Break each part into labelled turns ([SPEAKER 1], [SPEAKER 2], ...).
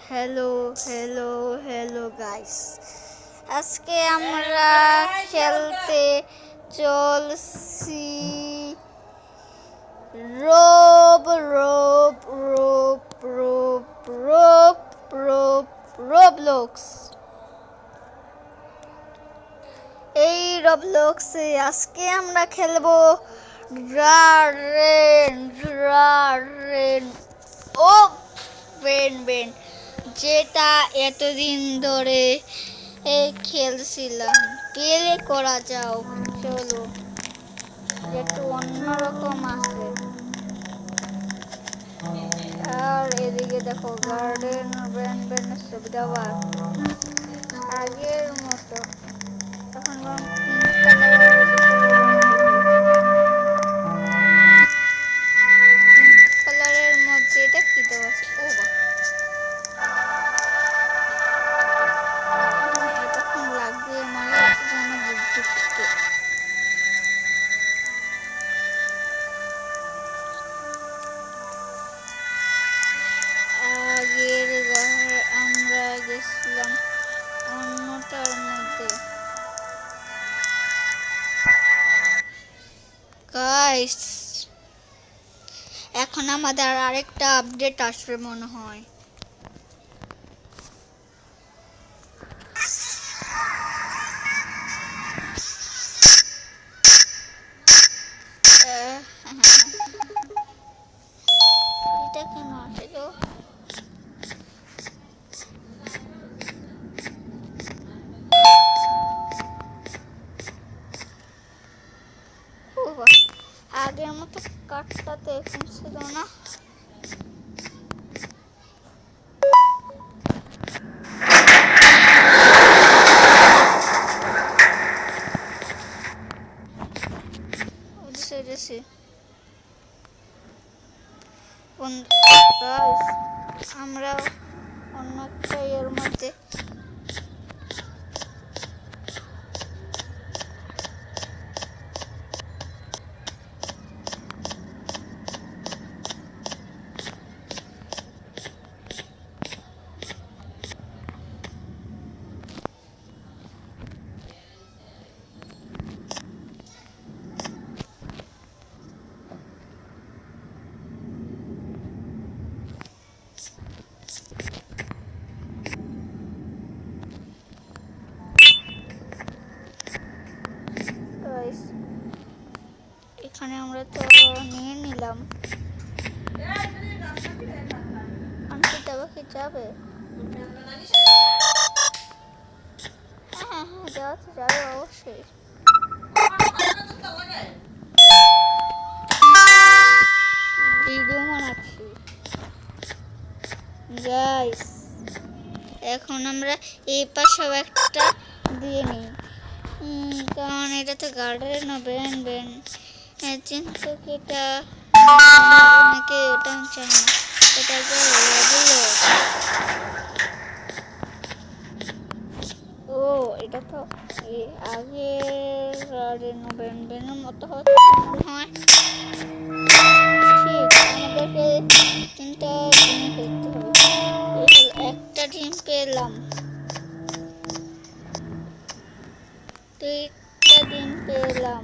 [SPEAKER 1] Hello hello hello guys, আজকে আমরা খেলতে চলছি রোব রোব রোব রোব রোব রোব রোবলক্স। এই রোবলক্সে আজকে আমরা খেলবো ড্রারেন ও বেন যেটা এতদিন ধরে খেলছিলাম। পেলে করা যাও, চলো একটু অন্যরকম আছে। আর এদিকে দেখো গার্ডেন বেন সুবিধা আগের মতো। এখন কালারের মধ্যে এটা কি দেওয়া আছে? ও বা এতক্ষণ লাগবে আমার যেন দুঃখিত। আগের ঘরে আমরা গেছিলাম অন্যটার মধ্যে। গাইস, এখন আমাদের আরেকটা আপডেট আসবে মনে হয়। এটা কেন আসলো? আগের মতো কাঠটাতে এখন ছিল না। আমরা অন্য একটা এর মধ্যে এখানে আমরা তো নিয়ে নিলাম। যাবে হ্যাঁ যাবে অবশ্যই। ভিডিও বানাচ্ছি গাইস। এখন আমরা এই পাশেও একটা দিয়ে নিই, কারণ এটা তো গার্ডেন বেন কিন্তু এটা অনেকে ওটা চায় না। এটা ও এটা তো আগে গার্ডেন বেনের মতো হচ্ছে মনে হয়। ঠিক, আমাদেরকে তিনটা ডিম পেতে হবে। একটা ডিম পেলাম, দুইটা ডিম পেলাম,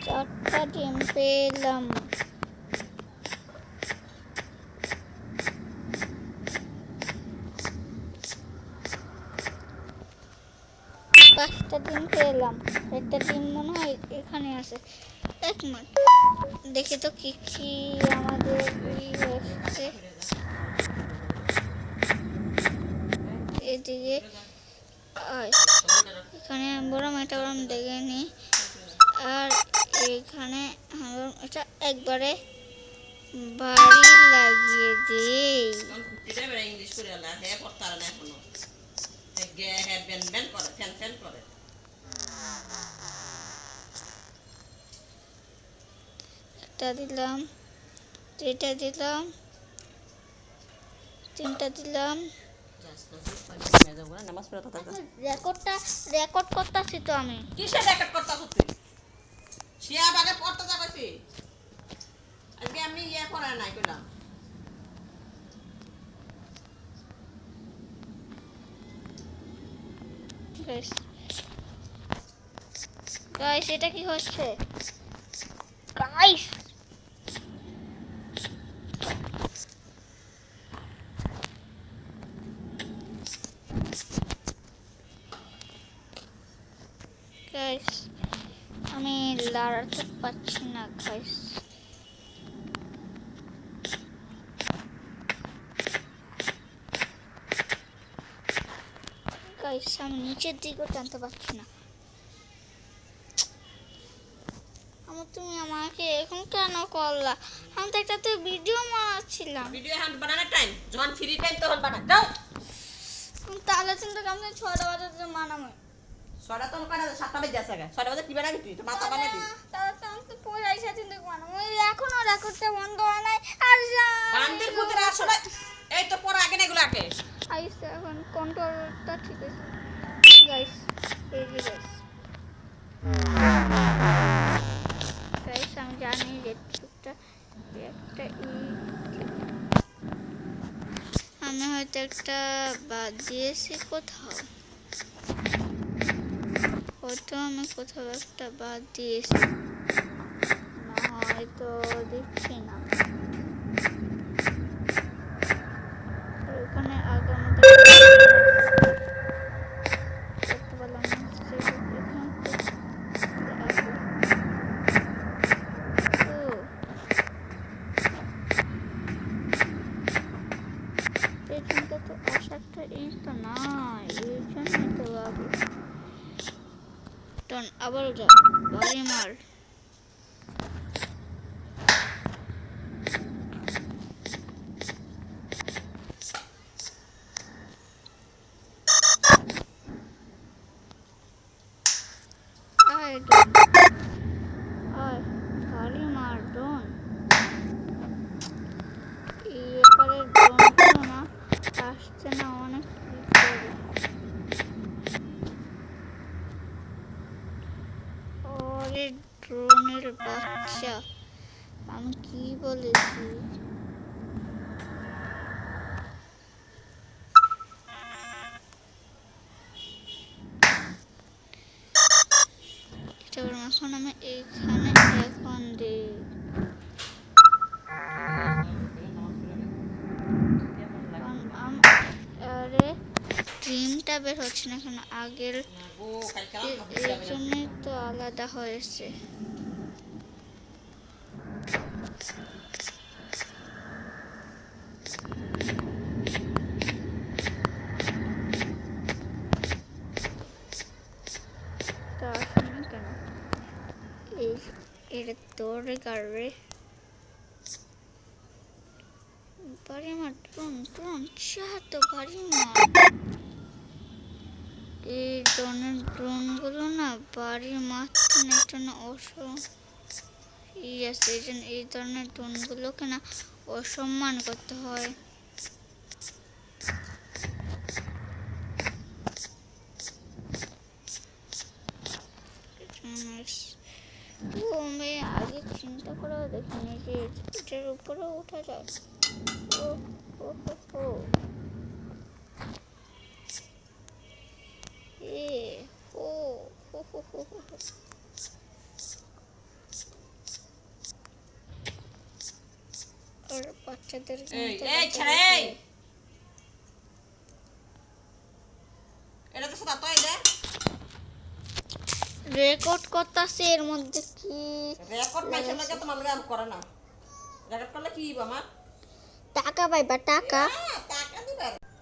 [SPEAKER 1] চারটা ডিম পেলাম, পাঁচটা ডিম পেলাম। একটা ডিম মনে হয় এখানে আছে। এক মিনিট দেখি তো কি কি আমাদের হচ্ছে। এদিকে এখানে বরং এটা দেখে নি। আর এখানে এটা একবারে বাড়ি লাগিয়ে দিই। একটা দিলাম, দুইটা দিলাম, তিনটা দিলাম। রেকর্ড করতেছি তো আমি।
[SPEAKER 2] কিসের রেকর্ড করতেছ তুই? শিয়া বাগে পড়তে আমি ইয়ে করা নাই কইলাম
[SPEAKER 1] গাইস গাইস এটা কি হচ্ছে গাইস গাইস আমি লড়তে পারছি না গাইস গাইস আমি নিচের দিকেও টানতে পারছি না তুমি আমাকে এখন কেন করলা আমি তো একটা তো ভিডিও বানাচ্ছিলাম
[SPEAKER 2] ভিডিও হ্যান্ড বানানোর টাইম যখন ফ্রি টাইম তখন বানা দাও
[SPEAKER 1] তাহলে চিন্তা কাম 6টা বাজে মানামে
[SPEAKER 2] 6টা তো করা 7টা বাজে আছে 6টা বাজে কি বানাবি তুই তো মাথা বানাবি
[SPEAKER 1] তাহলে তো আমি তো পড়ে আইসা চিন্তা বানাবো এখনো রেকর্ডটা বন্ধ হয় নাই আর
[SPEAKER 2] বান্দির পুত্র আসলে এই তো পড়া আগে না এগুলো আগে
[SPEAKER 1] আইসা এখন কন্ট্রোলটা ঠিক আছে গাইস এই যে গাইস আমি জানি যে টুকটা একটা আমি হয়তো একটা বাদ দিয়েছি কোথাও হয়তো আমি কোথাও একটা বাদ দিয়েছি না হয়তো দিচ্ছি না এখানে আগানোটা করতে পারলাম না এখানটা তো আসারটা এই তো নাই এই জন্যই তো বাবু টন আবার যা বাড়ি মার আয় বাড়ি মার ডন এবারে ডনগুলো না আসছে না অনেক ওরে ড্রোনের বাচ্চা আমি কি বলেছি এখন আমি এইখানে এখন দিই আরে ক্রিমটা বের হচ্ছে না কেন আগের এই জন্যই তো আলাদা হয়েছে এটা তোরে কারবে বাড়ি মার ড্রোন ড্রোন তো বাড়ি মার এই ধরনের ড্রোনগুলো না বাড়ি মারছে না এটা না আছে এই জন্য এই ধরনের ড্রোনগুলোকে না অসম্মান করতে হয় আমি আগে চিন্তা করেও দেখিনি যে এটার উপরে ওঠা যায় ও ও হো এ ও হো হো হো হো আর বাচ্চাদের
[SPEAKER 2] এই ছেড়ে এটা তো সাদা তোই দে
[SPEAKER 1] রেকর্ড করতেছে এর মধ্যে কি
[SPEAKER 2] রেকর্ড মাইছে লাগে তো মামলা করে না রেকর্ড করলে কি আমার
[SPEAKER 1] টাকা পাইবা টাকা
[SPEAKER 2] টাকা দিবার